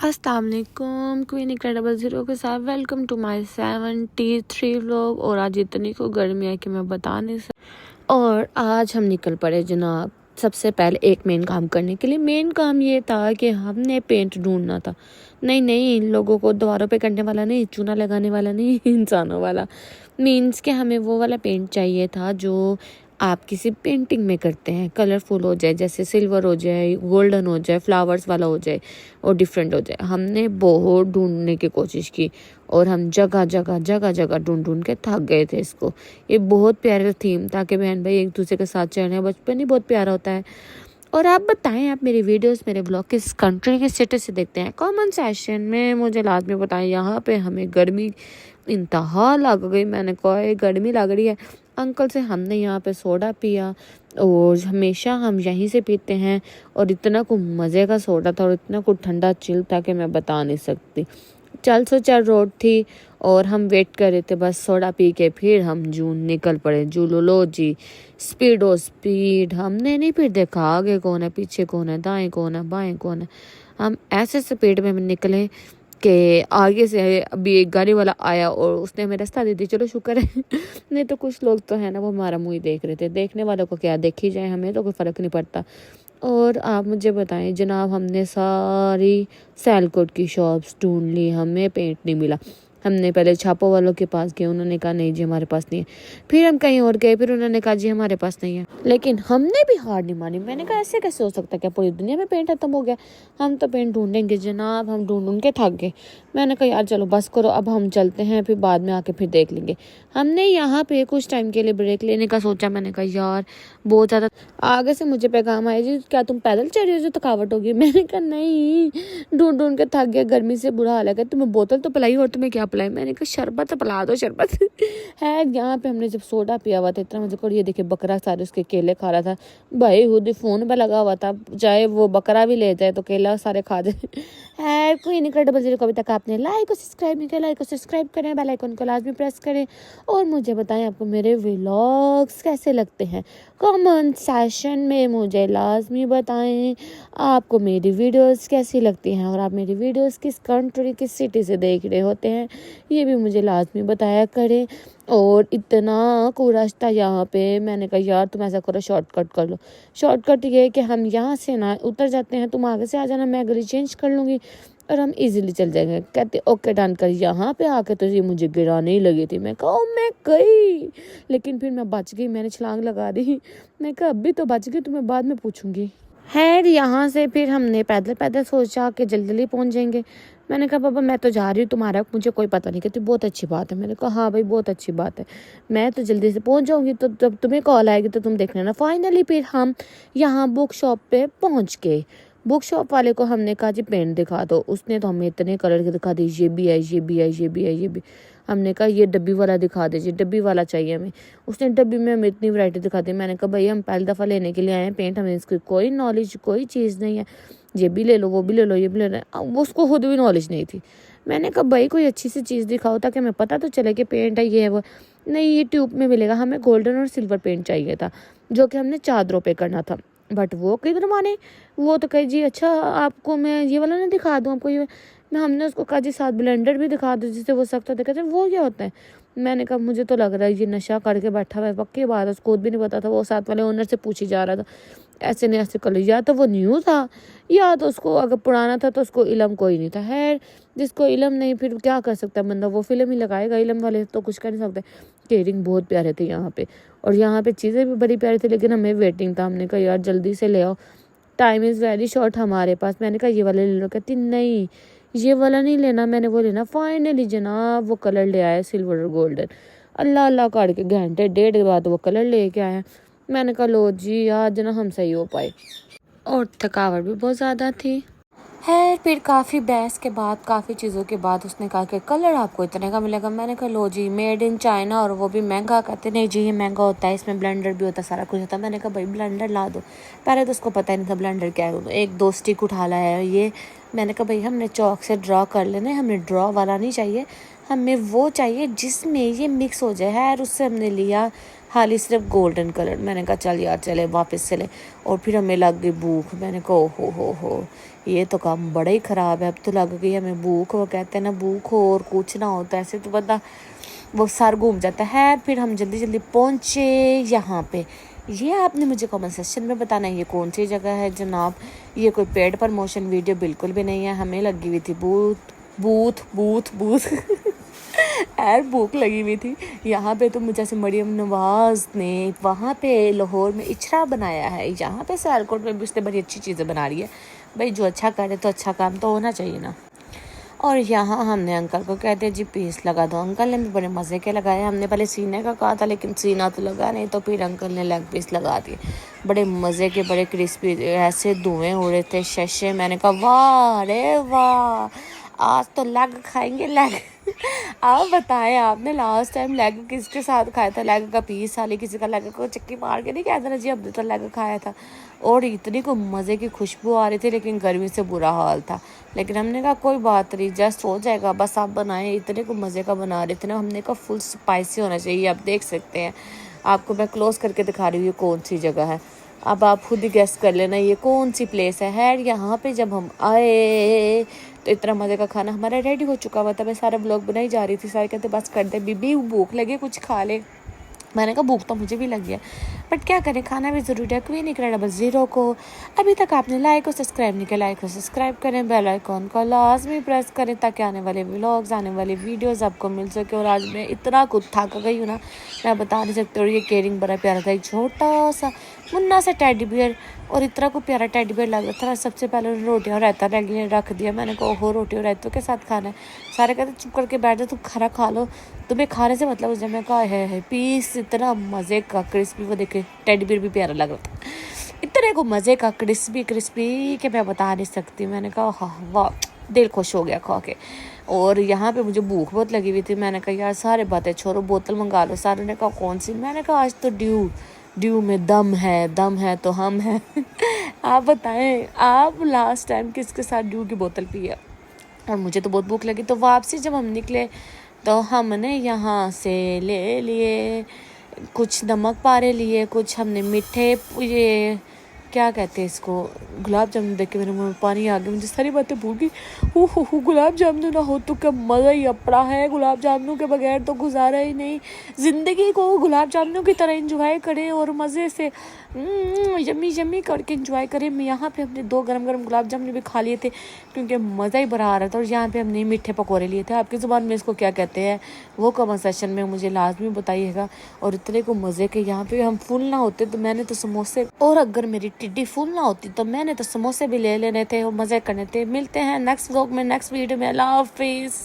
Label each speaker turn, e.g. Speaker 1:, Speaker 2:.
Speaker 1: अस्सलाम वालेकुम, queen incredible zero के साथ वेलकम टू माय 73 व्लॉग। और आज इतनी को गर्मी है कि मैं बता नहीं सकती। और आज हम निकल पड़े जनाब सबसे पहले एक मेन काम करने के लिए। मेन काम ये था कि हमने पेंट ढूंढना था। नहीं इन लोगों को दीवारों पे करने वाला नहीं, चूना लगाने वाला नहीं, इंसानों वाला। मीन्स के हमें वो वाला पेंट चाहिए था जो आप किसी पेंटिंग में करते हैं, कलरफुल हो जाए, जैसे सिल्वर हो जाए, गोल्डन हो जाए, फ्लावर्स वाला हो जाए और डिफरेंट हो जाए। हमने बहुत ढूंढने की कोशिश की और हम जगह ढूंढ के थक गए थे इसको। ये बहुत प्यारा थीम था कि बहन भाई एक दूसरे के साथ चल रहे हैं, बचपन ही बहुत प्यारा होता है। और आप बताएं, आप मेरी वीडियोस मेरे ब्लॉग किस कंट्री के स्टेटस से देखते हैं? कमेंट सेशन में मुझे लाजमी बताएं। यहाँ पे हमें गर्मी इंतहा लग गई। मैंने कहा ये गर्मी लग रही है अंकल से। हमने यहाँ पे सोडा पिया और हमेशा हम यहीं से पीते हैं। और इतना को मज़े का सोडा था और इतना को ठंडा चिल था कि मैं बता नहीं सकती। चल रोड थी और हम वेट कर रहे थे बस सोडा पी के। फिर हम जून निकल पड़े जूलोलॉजी स्पीड। हमने नहीं फिर देखा आगे कौन है, पीछे कौन है, दाएं कौन है, बाएं कौन है। हम ऐसे स्पीड में निकले कि आगे से अभी एक गाड़ी वाला आया और उसने हमें रास्ता दे दी। चलो शुक्र है नहीं तो कुछ लोग तो है ना वो हमारा मुँह ही देख रहे थे। देखने वालों को क्या देखी जाए, हमें तो कोई फ़र्क नहीं पड़ता। और आप मुझे बताएं जनाब, हमने सारी सियालकोट की शॉप्स ढूंढ ली, हमें पेंट नहीं मिला। हमने पहले छापो वालों के पास गए, उन्होंने कहा नहीं जी हमारे पास नहीं है। फिर हम कहीं और गए, फिर उन्होंने कहा जी हमारे पास नहीं है। लेकिन हमने भी हार नहीं मानी। मैंने कहा ऐसे कैसे हो सकता है, क्या पूरी दुनिया में पेंट खत्म हो गया? हम तो पेंट ढूंढेंगे जनाब। हम ढूंढ के थक गए। मैंने कहा यार चलो बस करो, अब हम चलते हैं, फिर बाद में आके फिर देख लेंगे। हमने यहाँ पे कुछ टाइम के लिए ब्रेक लेने का सोचा। मैंने कहा यार बहुत ज़्यादा आगे से मुझे पैगाम आया जी क्या तुम पैदल चल रही हो, जो थकावट होगी। मैंने कहा नहीं, ढूंढ के थक गया, गर्मी से बुरा हाल है। तुम्हें बोतल तो पिलाई और तुम्हें क्या पिलाई? मैंने कहा शरबत तो पिला दो, शरबत है। यहाँ पे हमने जब सोडा पिया हुआ था इतना मुझे को, ये देखे बकरा सारे उसके केले खा रहा था। भाई खुद फ़ोन पे लगा हुआ था, चाहे वो बकरा भी ले जाए तो केला सारे खा जाए। है कोई इनक्रेडिबल ज़ीरो को अभी तक आपने लाइक और सब्सक्राइब नहीं किया, लाइक और सब्सक्राइब करें, बेल आइकन को लाजमी प्रेस करें। और मुझे बताएं आपको मेरे व्लॉग्स कैसे लगते हैं। कमेंट सेशन में मुझे लाजमी बताएं आपको मेरी वीडियोस कैसी लगती हैं और आप मेरी वीडियोस किस कंट्री किस सिटी से देख रहे होते हैं, ये भी मुझे लाजमी बताया करें। और इतना को रास्ता यहाँ पे, मैंने कहा यार तुम ऐसा करो शॉर्टकट कर लो। शॉर्टकट ये है कि हम यहाँ से ना उतर जाते हैं, तुम आगे से आ जाना, मैं गली चेंज कर लूँगी और हम इजीली चल जाएंगे। कहते ओके डन कर। यहाँ पे आके तो ये मुझे गिराने ही लगी थी। मैं कहा मैं गई, लेकिन फिर मैं बच गई, मैंने छलांग लगा दी। मैं कहा अभी तो बच गई, तुम्हें बाद में पूछूंगी। खैर यहाँ से फिर हमने पैदल सोचा कि जल्दी पहुँच जाएंगे। मैंने कहा पापा मैं तो जा रही हूँ, तुम्हारा मुझे कोई पता नहीं। कहती बहुत अच्छी बात है। मैंने कहा हाँ भाई बहुत अच्छी बात है, मैं तो जल्दी से पहुँच जाऊँगी, तो जब तुम्हें कॉल आएगी तो तुम देख लेना। फाइनली फिर हम यहाँ बुक शॉप पे पहुँच गए। बुक शॉप वाले को हमने कहा जी पेन दिखा दो। उसने तो हमें इतने कलर के दिखा दी, ये भी है, ये भी है, ये भी है, ये भी। हमने कहा ये डब्बी वाला दिखा दीजिए, डब्बी वाला चाहिए हमें। उसने डब्बी में हमें इतनी वैरायटी दिखा दी। मैंने कहा भाई हम पहली दफ़ा लेने के लिए आए हैं पेंट, हमें इसकी कोई नॉलेज कोई चीज़ नहीं है। ये भी ले लो, वो भी ले लो, ये भी ले लो। वो उसको खुद भी नॉलेज नहीं थी। मैंने कहा भाई कोई अच्छी सी चीज़ दिखाओ ताकि हमें पता तो चले कि पेंट है, ये है वो। नहीं ये ट्यूब में मिलेगा। हमें गोल्डन और सिल्वर पेंट चाहिए था जो कि हमने चादरों पे करना था। बट वो किधर माने, वो तो कहे जी अच्छा आपको मैं ये वाला ना दिखा दूँ आपको ये। मैं हमने उसको कहा जी साथ ब्लेंडर भी दिखा दो जिससे वो सख्त होता है। कहते वो क्या होता है? मैंने कहा मुझे तो लग रहा है ये नशा करके बैठा हुआ है, पक्की बात है। उसको खुद भी नहीं पता था, वो साथ वाले ओनर से पूछी जा रहा था ऐसे नहीं ऐसे कर लो। या तो वो न्यू था या तो उसको अगर पुराना था तो उसको इलम कोई नहीं था। है जिसको इलम नहीं फिर क्या कर सकता है बंदा, वो फिल्म ही लगाएगा। इलम वाले तो कुछ कर नहीं सकते। केयरिंग बहुत प्यारे थे यहाँ पे और यहाँ पे चीज़ें भी बड़ी प्यारी थी, लेकिन हमें वेटिंग था। हमने कहा यार जल्दी से ले आओ, टाइम इज़ वेरी शॉर्ट हमारे पास। मैंने कहा ये वाला ले लो। कहती नहीं ये वाला नहीं लेना, मैंने वो लेना। फाइनली जनाब वो कलर ले आया सिल्वर और गोल्डन। अल्लाह अल्लाह करके घंटे डेढ़ के बाद वो कलर लेके आया। मैंने कहा लो जी आज ना हम सही हो पाए। और थकावट भी बहुत ज़्यादा थी। है फिर काफ़ी बहस के बाद काफ़ी चीज़ों के बाद उसने कहा कि कलर आपको इतने का मिलेगा। मैंने कहा लो जी मेड इन चाइना और वो भी महंगा। कहते नहीं जी ये महंगा होता है, इसमें ब्लेंडर भी होता है, सारा कुछ होता है। मैंने कहा भाई ब्लेंडर ला दो। पहले तो उसको पता ही नहीं था ब्लेंडर क्या है। एक दो स्टिक उठा लाया है ये। मैंने कहा भाई हमने चौक से ड्रॉ कर लेना है, हमें ड्रॉ वाला नहीं चाहिए, हमें वो चाहिए जिसमें ये मिक्स हो जाए। है उससे हमने लिया खाली सिर्फ गोल्डन कलर। मैंने कहा चल यार चले वापस चले, और फिर हमें लग गई भूख। मैंने कहा ओ हो ये तो काम बड़ा ही ख़राब है, अब तो लग गई हमें भूख। वो कहते हैं ना भूख हो और कुछ ना होता, ऐसे तो बंदा वो सर घूम जाता है। फिर हम जल्दी जल्दी पहुँचे यहाँ पे। ये आपने मुझे कमेंट सेक्शन में बताना है ये कौन सी जगह है जनाब। ये कोई पेड प्रमोशन वीडियो बिल्कुल भी नहीं है। हमें लगी हुई थी बूथ यार भूख लगी हुई थी। यहाँ पे तो मुझे जैसे मरियम नवाज़ ने वहाँ पे लाहौर में इचरा बनाया है, यहाँ पे सियालकोट में भी उसने बड़ी अच्छी चीज़ें बना रही है। भाई जो अच्छा करे तो अच्छा काम तो होना चाहिए ना। और यहाँ हमने अंकल को कहते हैं जी पीस लगा दो। अंकल ने भी बड़े मज़े के लगाए। हमने पहले सीने का कहा था लेकिन सीना तो लगा नहीं, तो फिर अंकल ने लेग पीस लगा दिए। बड़े मज़े के, बड़े क्रिस्पी, ऐसे धुएँ उड़े थे शशे। मैंने कहा वाह रे वाह, आज तो लेग खाएंगे लेग। आप बताएं आपने लास्ट टाइम लेग किसके साथ खाया था? लेग का पीस वाली किसी का लेग को चक्की मार के नहीं कहता ना जी, हमने तो लेग खाया था। और इतनी को मज़े की खुशबू आ रही थी, लेकिन गर्मी से बुरा हाल था। लेकिन हमने कहा कोई बात नहीं, जस्ट हो जाएगा, बस आप बनाएं। इतने को मज़े का बना रहे थे ना, हमने कहा फुल स्पाइसी होना चाहिए। आप देख सकते हैं, आपको मैं क्लोज करके दिखा रही हूँ ये कौन सी जगह है। अब आप खुद ही गेस कर लेना ये कौन सी प्लेस है। यहाँ पे जब हम आए तो इतना मज़े का खाना हमारा रेडी हो चुका हुआ था। मैं सारा ब्लॉग बनाई जा रही थी, सारे कहते बस कर दे बीबी भूख लगे कुछ खा ले। मैंने कहा भूख तो मुझे भी लगी है, बट क्या करें, खाना भी ज़रूरी है। क्वीन इनक्रेडिबल ज़ीरो को अभी तक आपने लाइक और सब्सक्राइब नहीं किया, लाइक और सब्सक्राइब करें, बेल आइकॉन को लाजमी प्रेस करें ताकि आने वाले व्लॉग्स, आने वाली वीडियोस आपको मिल सके। और आज मैं इतना कुछ थक गई हूँ ना, मैं बता नहीं सकती। और ये केयरिंग बड़ा प्यारा था, एक छोटा सा मुन्ना सा टेडी बियर, और इतना को प्यारा टेडी बियर लग रहा था। सबसे पहले उन्होंने रोटियाँ और रायता रख दिया। मैंने कहा ओहो रोटी और रायतों के साथ खाना है। सारे कहते चुप करके बैठ जाओ, तुम खाना खा लो, तुम्हें खाने से मतलब। जब मैं कहा है पीस इतना मज़े का क्रिस्पी, वो देखे टेडी बियर भी प्यारा लग रहा था, इतने को मज़े का क्रिस्पी कि मैं बता नहीं सकती। मैंने कहा हाँ वाह, दिल खुश हो गया खा के। और यहाँ पे मुझे भूख बहुत लगी हुई थी। मैंने कहा यार सारे बातें छोड़ो, बोतल मंगा लो। सारों ने कहा कौन सी? मैंने कहा आज तो ड्यू में दम है तो हम हैं। आप बताएं, आप लास्ट टाइम किसके साथ ड्यू की बोतल पी है? और मुझे तो बहुत भूख लगी। तो वापसी जब हम निकले तो हमने यहाँ से ले लिए कुछ नमक पारे लिए, कुछ हमने मीठे, ये क्या कहते हैं इसको, गुलाब जामुन। देख के मेरे मुँह में पानी आ गया, मुझे सारी बातें भूल गई। हो गुलाब जामुन ना हो तो क्या मज़ा ही अपना है। गुलाब जामुनों के बगैर तो गुजारा ही नहीं। ज़िंदगी को गुलाब जामुनों की तरह एंजॉय करें और मज़े से यम्मी करके एंजॉय करें। यहाँ पे हमने 2 गरम गुलाब जामुन भी खा लिए थे क्योंकि मज़ा ही बड़ा आ रहा था। और यहाँ पे हमने मीठे पकौड़े लिए थे। आपकी ज़ुबान में इसको क्या कहते हैं वो कमेंट सेक्शन में मुझे लाजमी बताइएगा। और इतने को मज़े के, यहाँ पे हम फुल ना होते तो मैंने तो समोसे, और अगर मेरी टिड्डी फुल ना होती तो मैंने तो समोसे भी ले लेने थे और मज़े करने थे। मिलते हैं नेक्स्ट व्लॉग में, नेक्स्ट वीडियो में। अल्लाह हाफिज़।